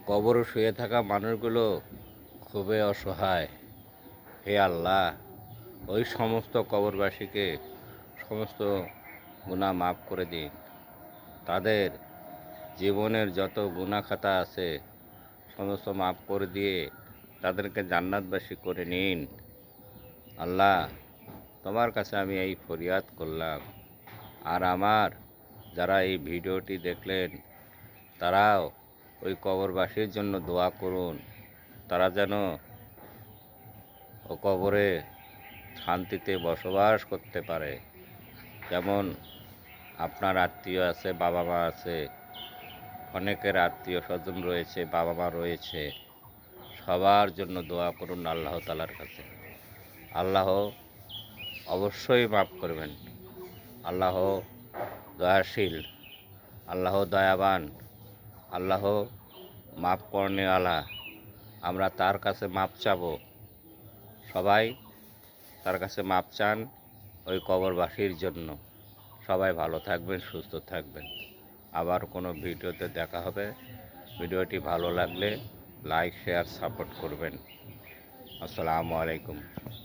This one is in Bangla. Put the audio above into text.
কবরে শুয়ে থাকা মানুষগুলো খুবই অসহায়। হে আল্লাহ, ওই সমস্ত কবরবাসীকে সমস্ত গুনাহ মাফ করে দিন। তাদের জীবনের যত গুনাহ খাতা আছে সমস্ত মাফ করে দিয়ে তাদেরকে জান্নাতবাসী করে নিন। আল্লাহ, তোমার কাছে আমি এই ফরিয়াদ করলাম। আর আমার যারা এই ভিডিওটি দেখলেন তারাও ওই কবরবাসীর জন্য দোয়া করুন। তারা যেন ও কবরে শান্তিতে বসবাস করতে পারে। যেমন আপনার আত্মীয় আছে, বাবা মা আছে, অনেকের আত্মীয় স্বজন রয়েছে, বাবা মা রয়েছে, সবার জন্য দোয়া করুন আল্লাহ তাআলার কাছে। আল্লাহ অবশ্যই মাফ করবেন। আল্লাহ দয়াশীল, আল্লাহ দয়াবান, আল্লাহ মাফ করনেওয়ালা। আমরা তার কাছে মাপ চাবো। সবাই তার কাছে মাপ চান ওই কবরবাসীর জন্য। সবাই ভালো থাকবেন, সুস্থ থাকবেন। আবার কোনো ভিডিওতে দেখা হবে। ভিডিওটি ভালো লাগলে লাইক, শেয়ার, সাপোর্ট করবেন। আসসালামু আলাইকুম।